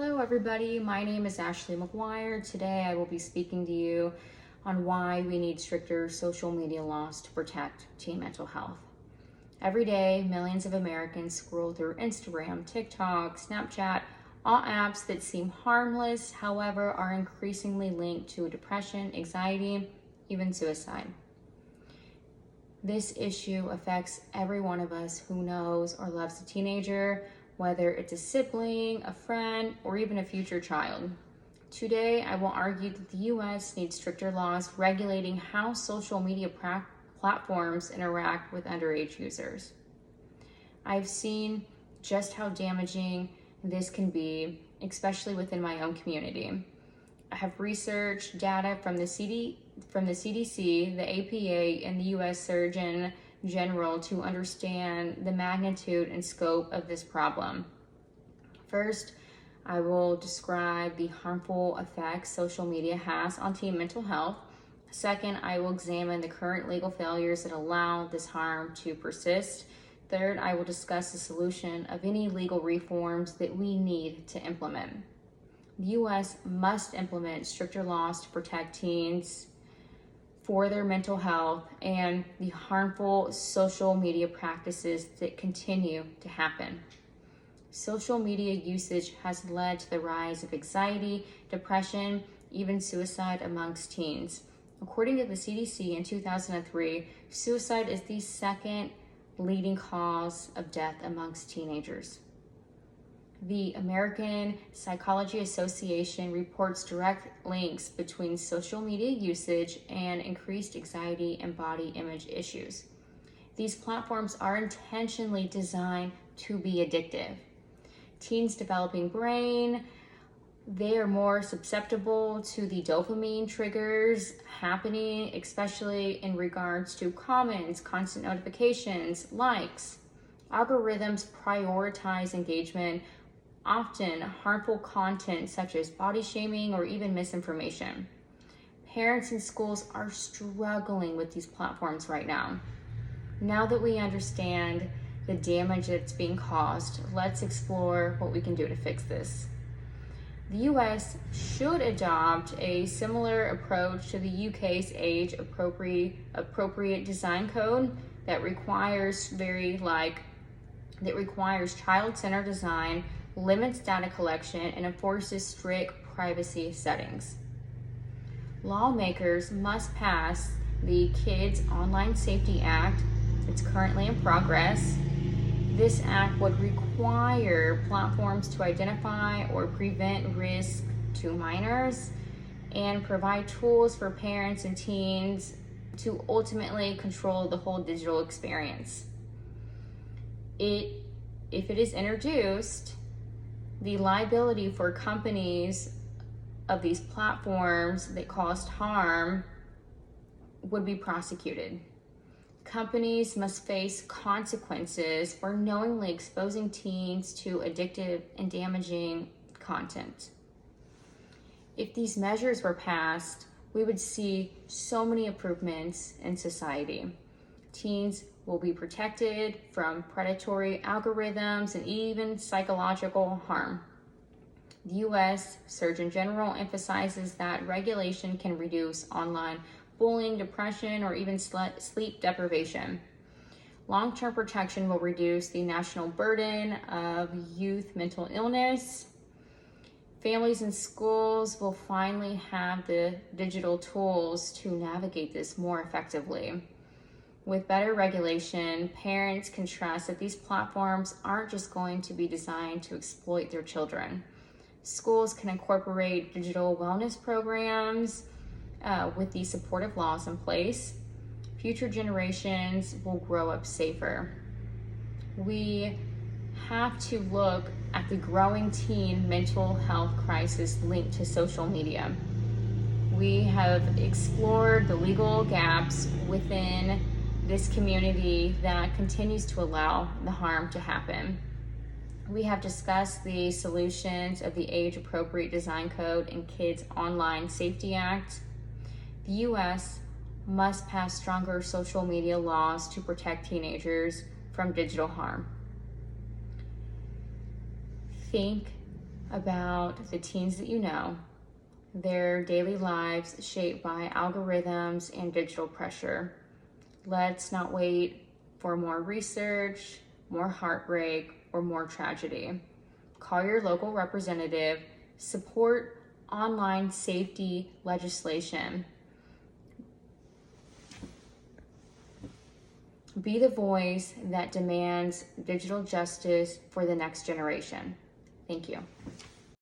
Hello everybody, my name is Ashley McGuire. Today I will be speaking to you on why we need stricter social media laws to protect teen mental health. Every day, millions of Americans scroll through Instagram, TikTok, Snapchat, all apps that seem harmless, however, are increasingly linked to depression, anxiety, even suicide. This issue affects every one of us who knows or loves a teenager, whether it's a sibling, a friend, or even a future child. Today, I will argue that the U.S. needs stricter laws regulating how social media platforms interact with underage users. I've seen just how damaging this can be, especially within my own community. I have researched data from the CDC, the APA, and the U.S. Surgeon General to understand the magnitude and scope of this problem. First, I will describe the harmful effects social media has on teen mental health. Second, I will examine the current legal failures that allow this harm to persist. Third, I will discuss the solution of any legal reforms that we need to implement. The U.S. must implement stricter laws to protect teens for their mental health and the harmful social media practices that continue to happen. Social media usage has led to the rise of anxiety, depression, even suicide amongst teens. According to the CDC in 2003, suicide is the second leading cause of death amongst teenagers. The American Psychology Association reports direct links between social media usage and increased anxiety and body image issues. These platforms are intentionally designed to be addictive. Teens' developing brain, they are more susceptible to the dopamine triggers happening, especially in regards to comments, constant notifications, likes. Algorithms prioritize engagement, often harmful content such as body shaming or even misinformation. Parents and schools are struggling with these platforms right now. Now that we understand the damage that's being caused, let's explore what we can do to fix this. The US should adopt a similar approach to the UK's age appropriate design code that requires child-centered design, limits data collection, and enforces strict privacy settings. Lawmakers must pass the Kids Online Safety Act. It's currently in progress. This act would require platforms to identify or prevent risk to minors and provide tools for parents and teens to ultimately control the whole digital experience. If it is introduced, the liability for companies of these platforms that caused harm would be prosecuted. Companies must face consequences for knowingly exposing teens to addictive and damaging content. If these measures were passed, we would see so many improvements in society. Teens will be protected from predatory algorithms and even psychological harm. The U.S. Surgeon General emphasizes that regulation can reduce online bullying, depression, or even sleep deprivation. Long-term protection will reduce the national burden of youth mental illness. Families and schools will finally have the digital tools to navigate this more effectively. With better regulation, parents can trust that these platforms aren't just going to be designed to exploit their children. Schools can incorporate digital wellness programs with these supportive laws in place. Future generations will grow up safer. We have to look at the growing teen mental health crisis linked to social media. We have explored the legal gaps within this community that continues to allow the harm to happen. We have discussed the solutions of the Age Appropriate Design Code and Kids Online Safety Act. The U.S. must pass stronger social media laws to protect teenagers from digital harm. Think about the teens that you know, their daily lives shaped by algorithms and digital pressure. Let's not wait for more research, more heartbreak, or more tragedy. Call your local representative, support online safety legislation. Be the voice that demands digital justice for the next generation. Thank you.